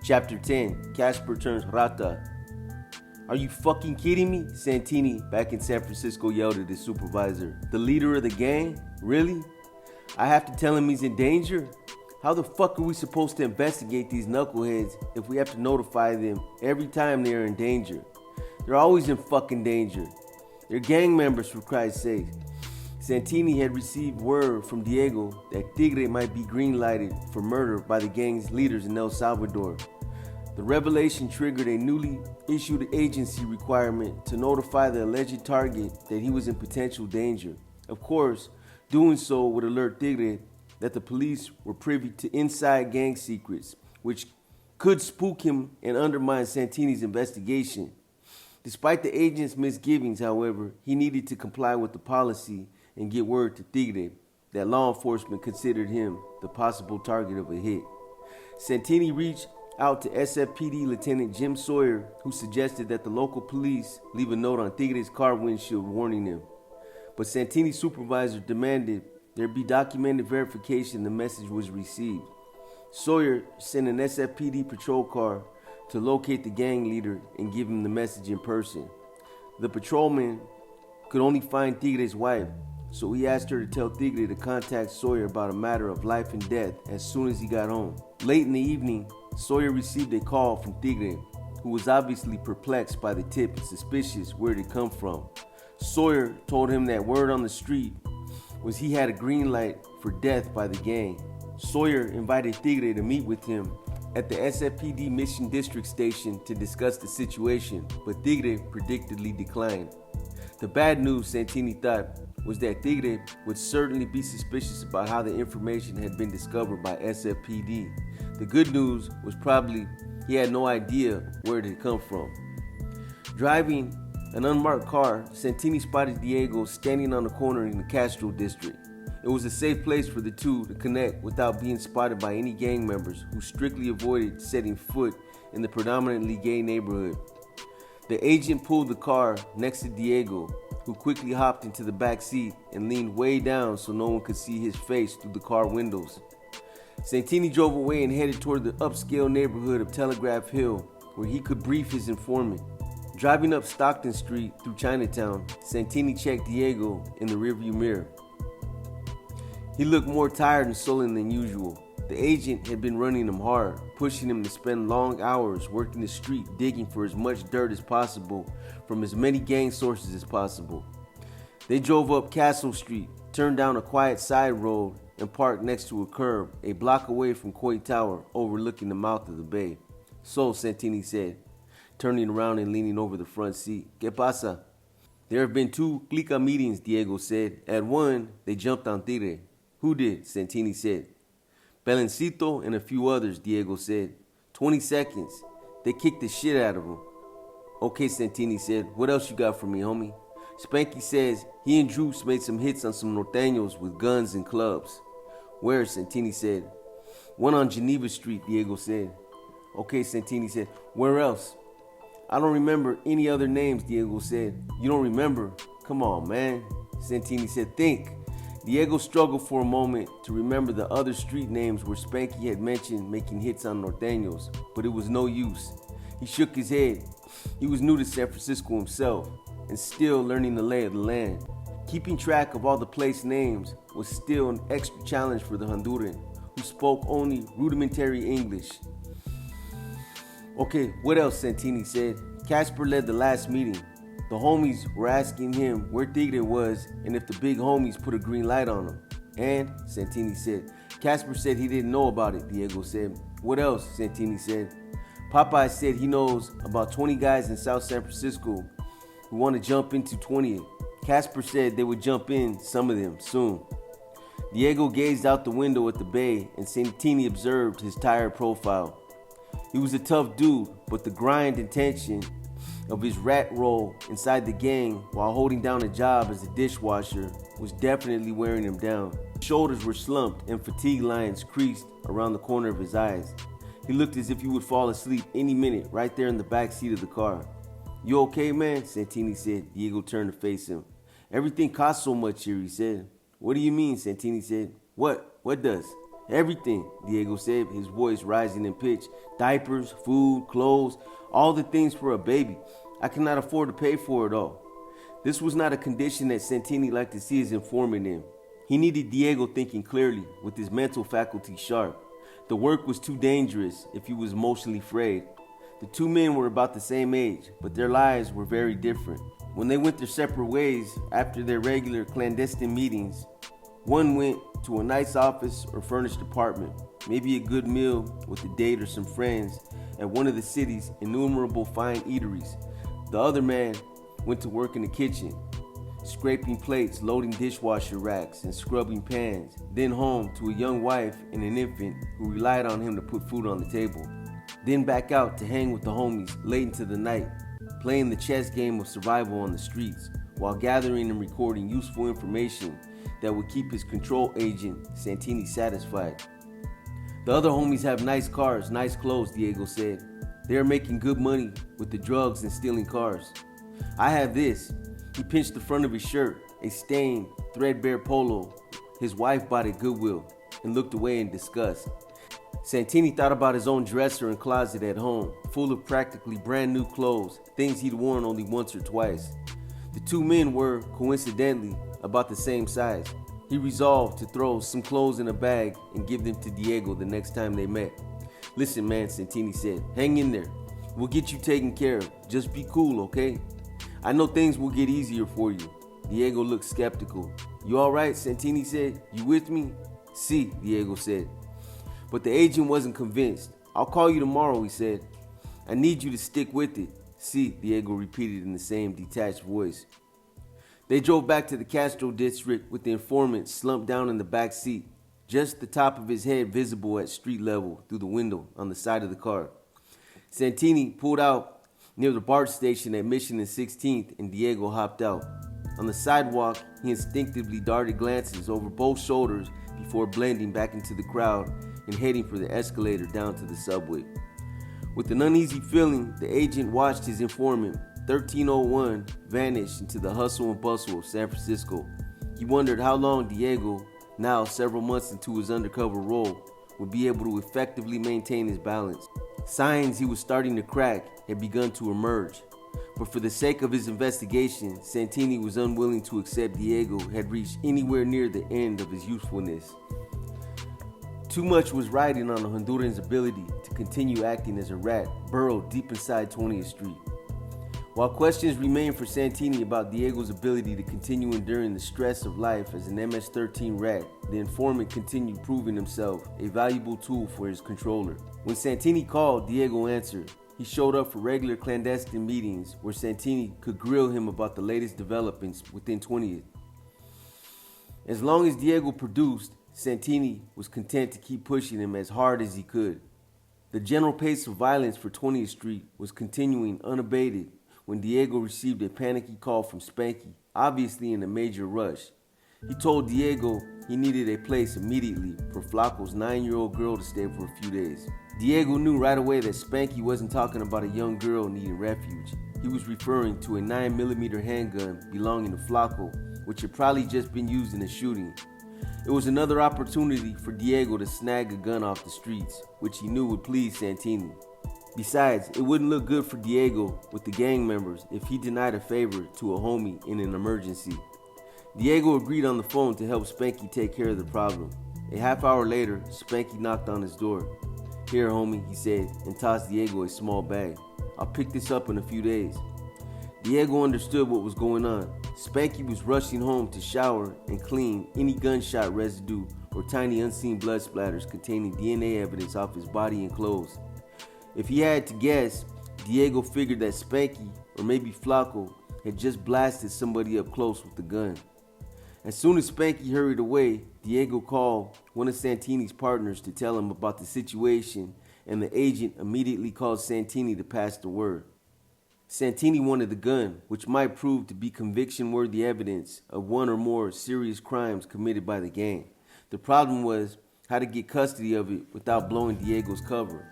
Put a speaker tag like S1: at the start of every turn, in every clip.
S1: Chapter 10, Casper turns rata. Are you fucking kidding me? Santini, back in San Francisco, yelled at his supervisor. The leader of the gang? Really? I have to tell him he's in danger? How the fuck are we supposed to investigate these knuckleheads if we have to notify them every time they're in danger? They're always in fucking danger. They're gang members, for Christ's sake. Santini had received word from Diego that Tigre might be green-lighted for murder by the gang's leaders in El Salvador. The revelation triggered a newly issued agency requirement to notify the alleged target that he was in potential danger. Of course, doing so would alert Tigre that the police were privy to inside gang secrets, which could spook him and undermine Santini's investigation. Despite the agent's misgivings, however, he needed to comply with the policy and get word to Tigre that law enforcement considered him the possible target of a hit. Santini reached out to SFPD Lieutenant Jim Sawyer, who suggested that the local police leave a note on Tigre's car windshield warning him. But Santini's supervisor demanded there be documented verification the message was received. Sawyer sent an SFPD patrol car to locate the gang leader and give him the message in person. The patrolman could only find Tigre's wife, so he asked her to tell Tigre to contact Sawyer about a matter of life and death as soon as he got home. Late in the evening, Sawyer received a call from Tigre, who was obviously perplexed by the tip and suspicious where it had come from. Sawyer told him that word on the street was he had a green light for death by the gang. Sawyer invited Tigre to meet with him at the SFPD Mission District Station to discuss the situation, but Tigre predictably declined. The bad news, Santini thought, was that Tigre would certainly be suspicious about how the information had been discovered by SFPD. The good news was probably he had no idea where it had come from. Driving an unmarked car, Santini spotted Diego standing on the corner in the Castro district. It was a safe place for the two to connect without being spotted by any gang members who strictly avoided setting foot in the predominantly gay neighborhood. The agent pulled the car next to Diego, who quickly hopped into the back seat and leaned way down so no one could see his face through the car windows. Santini drove away and headed toward the upscale neighborhood of Telegraph Hill, where he could brief his informant. Driving up Stockton Street through Chinatown, Santini checked Diego in the rearview mirror. He looked more tired and sullen than usual. The agent had been running him hard, pushing him to spend long hours working the street digging for as much dirt as possible from as many gang sources as possible. They drove up Castle Street, turned down a quiet side road, and parked next to a curb, a block away from Coit Tower, overlooking the mouth of the bay. So, Santini said, turning around and leaning over the front seat. ¿Qué pasa? There have been 2 Clica meetings, Diego said. At one, they jumped on Tigre. Who did? Santini said. Belencito and a few others, Diego said. 20 seconds. They kicked the shit out of him. Okay, Santini said. What else you got for me, homie? Spanky says he and Droops made some hits on some norteños with guns and clubs. Where? Santini said. One on Geneva Street, Diego said. Okay, Santini said. Where else? I don't remember any other names, Diego said. You don't remember? Come on, man. Santini said. Think. Diego struggled for a moment to remember the other street names where Spanky had mentioned making hits on norteños, but it was no use. He shook his head. He was new to San Francisco himself and still learning the lay of the land. Keeping track of all the place names was still an extra challenge for the Honduran, who spoke only rudimentary English. Okay, what else, Santini said. Casper led the last meeting. The homies were asking him where Tigre was and if the big homies put a green light on him. And, Santini said, Casper said he didn't know about it, Diego said. What else, Santini said. Popeye said he knows about 20 guys in South San Francisco who want to jump into 20th. Casper said they would jump in, some of them, soon. Diego gazed out the window at the bay and Santini observed his tired profile. He was a tough dude, but the grind and tension of his rat role inside the gang while holding down a job as a dishwasher was definitely wearing him down. His shoulders were slumped and fatigue lines creased around the corner of his eyes. He looked as if he would fall asleep any minute right there in the back seat of the car. You okay, man? Santini said. Diego turned to face him. Everything costs so much here, he said. What do you mean? Santini said. What does? Everything, Diego said, his voice rising in pitch. Diapers, food, clothes, all the things for a baby. I cannot afford to pay for it all. This was not a condition that Santini liked to see his informant in. He needed Diego thinking clearly, with his mental faculty sharp. The work was too dangerous if he was emotionally frayed. The two men were about the same age, but their lives were very different. When they went their separate ways after their regular clandestine meetings, one went to a nice office or furnished apartment, maybe a good meal with a date or some friends at one of the city's innumerable fine eateries. The other man went to work in the kitchen, scraping plates, loading dishwasher racks, and scrubbing pans, then home to a young wife and an infant who relied on him to put food on the table. Then back out to hang with the homies late into the night, playing the chess game of survival on the streets, while gathering and recording useful information that would keep his control agent, Santini, satisfied. The other homies have nice cars, nice clothes, Diego said. They are making good money with the drugs and stealing cars. I have this. He pinched the front of his shirt, a stained, threadbare polo his wife bought at Goodwill, and looked away in disgust. Santini thought about his own dresser and closet at home, full of practically brand new clothes, things he'd worn only once or twice. The two men were, coincidentally, about the same size. He resolved to throw some clothes in a bag and give them to Diego the next time they met. Listen, man, Santini said, hang in there. We'll get you taken care of. Just be cool, okay? I know things will get easier for you. Diego looked skeptical. You all right? Santini said. You with me? Si, Diego said. But the agent wasn't convinced. I'll call you tomorrow, he said. I need you to stick with it. Si, Diego repeated in the same detached voice. They drove back to the Castro district with the informant slumped down in the back seat, just the top of his head visible at street level through the window on the side of the car. Santini pulled out near the BART station at Mission and 16th, and Diego hopped out. On the sidewalk, he instinctively darted glances over both shoulders before blending back into the crowd and heading for the escalator down to the subway. With an uneasy feeling, the agent watched his informant, 1301, vanish into the hustle and bustle of San Francisco. He wondered how long Diego, now several months into his undercover role, would be able to effectively maintain his balance. Signs he was starting to crack had begun to emerge, but for the sake of his investigation, Santini was unwilling to accept Diego had reached anywhere near the end of his usefulness. Too much was riding on the Honduran's ability to continue acting as a rat burrowed deep inside 20th Street. While questions remained for Santini about Diego's ability to continue enduring the stress of life as an MS-13 rat, the informant continued proving himself a valuable tool for his controller. When Santini called, Diego answered. He showed up for regular clandestine meetings where Santini could grill him about the latest developments within 20th. As long as Diego produced, Santini was content to keep pushing him as hard as he could. The general pace of violence for 20th Street was continuing unabated when Diego received a panicky call from Spanky, obviously in a major rush. He told Diego he needed a place immediately for Flaco's 9-year-old girl to stay for a few days. Diego knew right away that Spanky wasn't talking about a young girl needing refuge. He was referring to a 9mm handgun belonging to Flaco, which had probably just been used in a shooting. It was another opportunity for Diego to snag a gun off the streets, which he knew would please Santini. Besides, it wouldn't look good for Diego with the gang members if he denied a favor to a homie in an emergency. Diego agreed on the phone to help Spanky take care of the problem. A half hour later, Spanky knocked on his door. "Here, homie," he said, and tossed Diego a small bag. "I'll pick this up in a few days." Diego understood what was going on. Spanky was rushing home to shower and clean any gunshot residue or tiny unseen blood splatters containing DNA evidence off his body and clothes. If he had to guess, Diego figured that Spanky, or maybe Flaco, had just blasted somebody up close with the gun. As soon as Spanky hurried away, Diego called one of Santini's partners to tell him about the situation, and the agent immediately called Santini to pass the word. Santini wanted the gun, which might prove to be conviction-worthy evidence of one or more serious crimes committed by the gang. The problem was how to get custody of it without blowing Diego's cover.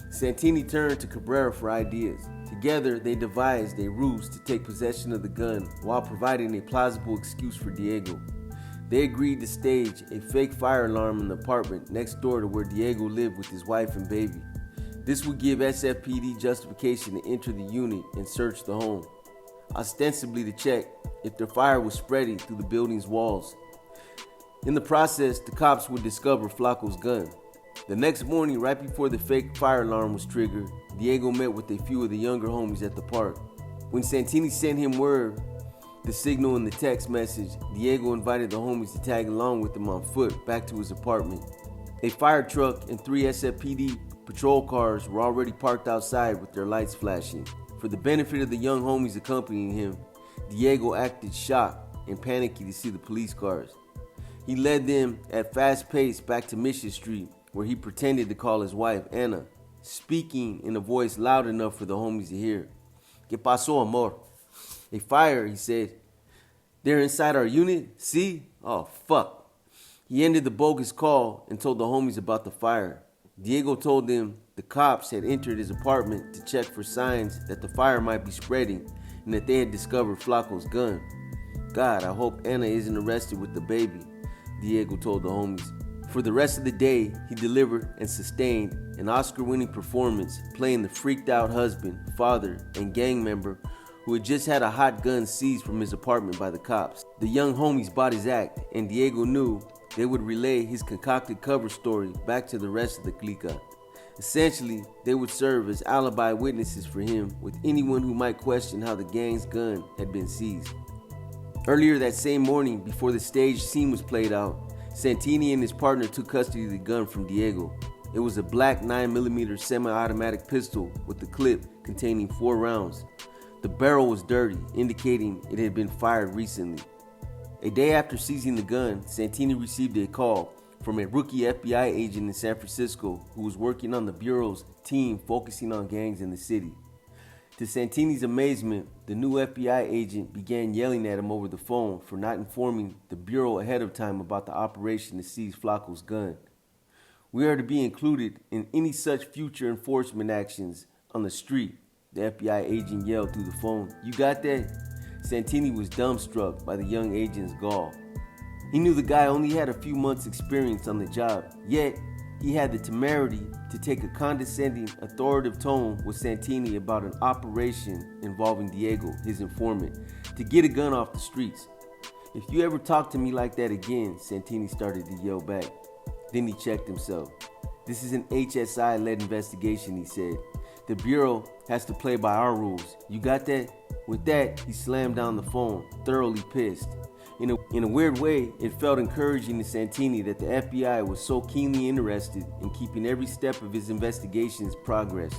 S1: Santini turned to Cabrera for ideas. Together, they devised a ruse to take possession of the gun while providing a plausible excuse for Diego. They agreed to stage a fake fire alarm in the apartment next door to where Diego lived with his wife and baby. This would give SFPD justification to enter the unit and search the home, ostensibly to check if the fire was spreading through the building's walls. In the process, the cops would discover Flaco's gun. The next morning, right before the fake fire alarm was triggered, Diego met with a few of the younger homies at the park. When Santini sent him word, the signal in the text message, Diego invited the homies to tag along with him on foot back to his apartment. A fire truck and 3 SFPD patrol cars were already parked outside with their lights flashing. For the benefit of the young homies accompanying him, Diego acted shocked and panicky to see the police cars. He led them at fast pace back to Mission Street, where he pretended to call his wife, Anna, speaking in a voice loud enough for the homies to hear. "¿Qué pasó, amor?" "A fire," he said. "They're inside our unit? See? Oh, fuck." He ended the bogus call and told the homies about the fire. Diego told them the cops had entered his apartment to check for signs that the fire might be spreading and that they had discovered Flaco's gun. "God, I hope Anna isn't arrested with the baby," Diego told the homies. For the rest of the day, he delivered and sustained an Oscar-winning performance playing the freaked-out husband, father, and gang member who had just had a hot gun seized from his apartment by the cops. The young homies bought his act, and Diego knew they would relay his concocted cover story back to the rest of the clica. Essentially, they would serve as alibi witnesses for him with anyone who might question how the gang's gun had been seized. Earlier that same morning, before the staged scene was played out, Santini and his partner took custody of the gun from Diego. It was a black 9mm semi-automatic pistol with a clip containing 4 rounds. The barrel was dirty, indicating it had been fired recently. A day after seizing the gun, Santini received a call from a rookie FBI agent in San Francisco who was working on the Bureau's team focusing on gangs in the city. To Santini's amazement, the new FBI agent began yelling at him over the phone for not informing the Bureau ahead of time about the operation to seize Flaco's gun. "We are to be included in any such future enforcement actions on the street," the FBI agent yelled through the phone. "You got that?" Santini was dumbstruck by the young agent's gall. He knew the guy only had a few months' experience on the job, yet he had the temerity to take a condescending, authoritative tone with Santini about an operation involving Diego, his informant, to get a gun off the streets. "If you ever talk to me like that again," Santini started to yell back. Then he checked himself. "This is an HSI-led investigation," he said. "The Bureau has to play by our rules. You got that?" With that, he slammed down the phone, thoroughly pissed. In a weird way, it felt encouraging to Santini that the FBI was so keenly interested in keeping every step of his investigation's progress.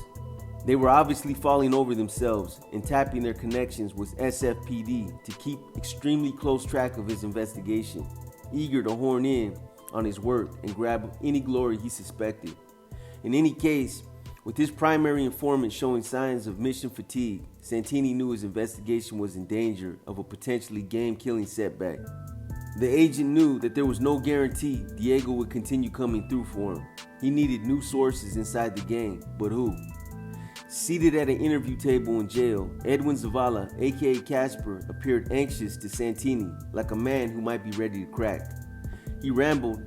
S1: They were obviously falling over themselves and tapping their connections with SFPD to keep extremely close track of his investigation, eager to horn in on his work and grab any glory he suspected. In any case, with his primary informant showing signs of mission fatigue, Santini knew his investigation was in danger of a potentially game-killing setback. The agent knew that there was no guarantee Diego would continue coming through for him. He needed new sources inside the gang, but who? Seated at an interview table in jail, Edwin Zavala, aka Casper, appeared anxious to Santini, like a man who might be ready to crack. He rambled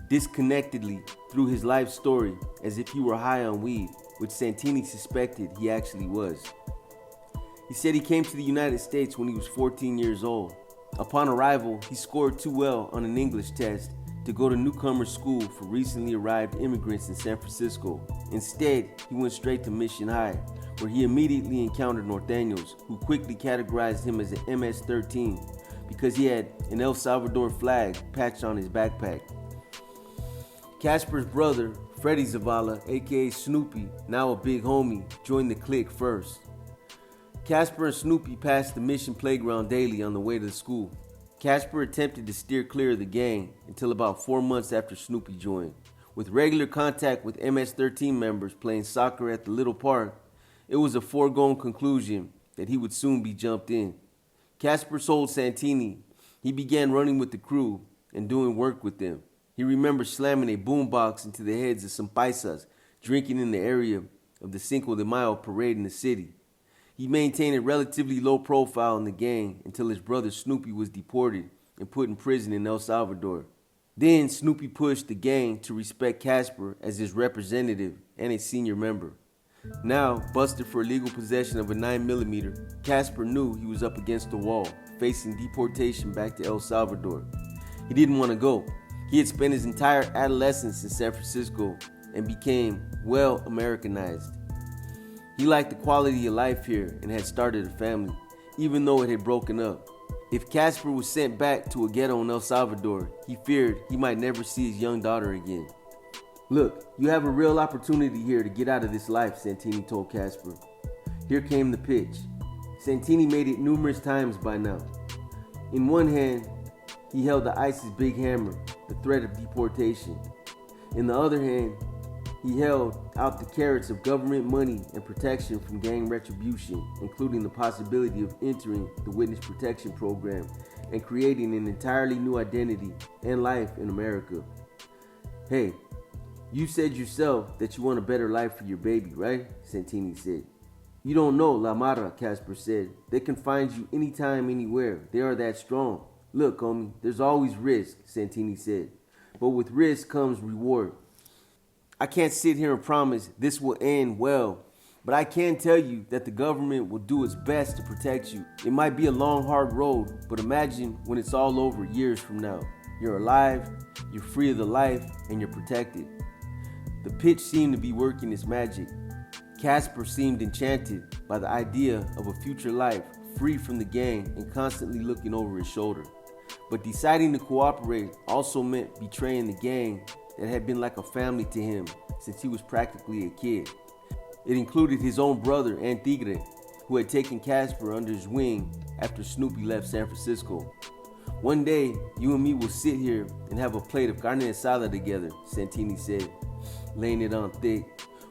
S1: disconnectedly through his life story as if he were high on weed, which Santini suspected he actually was. He said he came to the United States when he was 14 years old. Upon arrival, he scored too well on an English test to go to newcomer school for recently arrived immigrants in San Francisco. Instead, he went straight to Mission High, where he immediately encountered Norteños, who quickly categorized him as an MS-13 because he had an El Salvador flag patched on his backpack. Casper's brother, Freddie Zavala, aka Snoopy, now a big homie, joined the clique first. Casper and Snoopy passed the Mission playground daily on the way to the school. Casper attempted to steer clear of the gang until about 4 months after Snoopy joined. With regular contact with MS-13 members playing soccer at the little park, it was a foregone conclusion that he would soon be jumped in. Casper told Santini he began running with the crew and doing work with them. He remembers slamming a boombox into the heads of some paisas drinking in the area of the Cinco de Mayo parade in the city. He maintained a relatively low profile in the gang until his brother Snoopy was deported and put in prison in El Salvador. Then Snoopy pushed the gang to respect Casper as his representative and a senior member. Now, busted for illegal possession of a 9mm, Casper knew he was up against the wall, facing deportation back to El Salvador. He didn't want to go. He had spent his entire adolescence in San Francisco and became well Americanized. He liked the quality of life here and had started a family, even though it had broken up. If Casper was sent back to a ghetto in El Salvador, he feared he might never see his young daughter again. "Look, you have a real opportunity here to get out of this life," Santini told Casper. Here came the pitch. Santini made it numerous times by now. In one hand, he held the ICE's big hammer, the threat of deportation. In the other hand, he held out the carrots of government money and protection from gang retribution, including the possibility of entering the witness protection program and creating an entirely new identity and life in America. "Hey, you said yourself that you want a better life for your baby, right?" Santini said. "You don't know La Mara," Casper said. "They can find you anytime, anywhere. They are that strong." "Look, homie, there's always risk," Santini said. "But with risk comes reward. I can't sit here and promise this will end well, but I can tell you that the government will do its best to protect you. It might be a long, hard road, but imagine when it's all over years from now. You're alive, you're free of the life, and you're protected." The pitch seemed to be working its magic. Casper seemed enchanted by the idea of a future life free from the gang and constantly looking over his shoulder. But deciding to cooperate also meant betraying the gang that had been like a family to him since he was practically a kid. It included his own brother and Tigre, who had taken Casper under his wing after Snoopy left San Francisco. "One day, you and me will sit here and have a plate of carne asada together," Santini said, laying it on thick.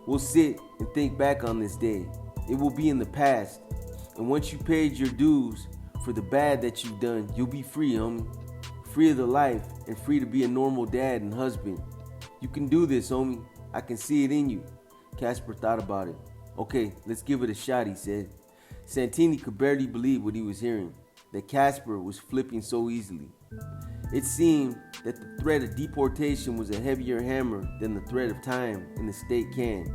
S1: "We'll sit and think back on this day. It will be in the past. And once you paid your dues for the bad that you've done, you'll be free, homie. Free of the life and free to be a normal dad and husband. You can do this, homie. I can see it in you." Casper thought about it. "Okay, let's give it a shot," he said. Santini could barely believe what he was hearing, that Casper was flipping so easily. It seemed that the threat of deportation was a heavier hammer than the threat of time in the state can.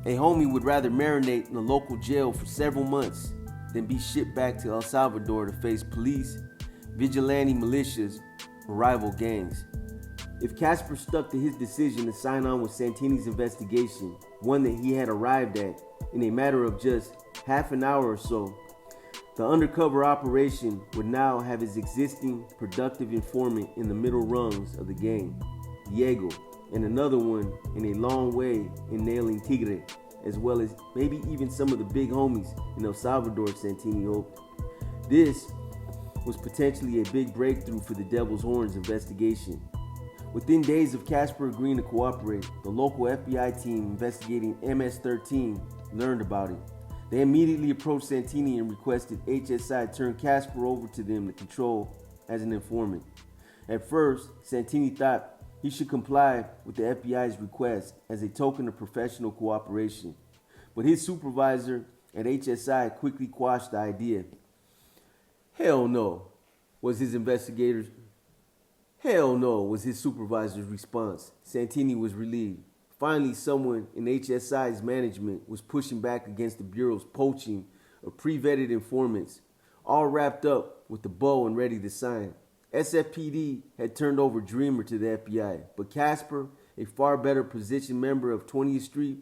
S1: A homie would rather marinate in a local jail for several months than be shipped back to El Salvador to face police, vigilante militias, or rival gangs. If Casper stuck to his decision to sign on with Santini's investigation, one that he had arrived at in a matter of just half an hour or so, the undercover operation would now have his existing productive informant in the middle rungs of the gang, Diego, and another one in a long way in nailing Tigre, as well as maybe even some of the big homies in El Salvador, Santini hoped. This was potentially a big breakthrough for the Devil's Horns investigation. Within days of Casper agreeing to cooperate, the local FBI team investigating MS-13 learned about it. They immediately approached Santini and requested HSI turn Casper over to them to control as an informant. At first, Santini thought he should comply with the FBI's request as a token of professional cooperation, but his supervisor at HSI quickly quashed the idea. "Hell no," was his investigator's Hell no, was his supervisor's response. Santini was relieved. Finally, someone in HSI's management was pushing back against the Bureau's poaching of pre-vetted informants, all wrapped up with the bow and ready to sign. SFPD had turned over Dreamer to the FBI, but Casper, a far better positioned member of 20th Street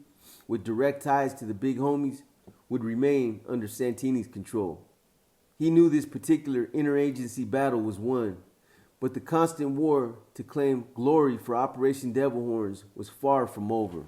S1: with direct ties to the big homies, would remain under Santini's control. He knew this particular interagency battle was won, but the constant war to claim glory for Operation Devil Horns was far from over.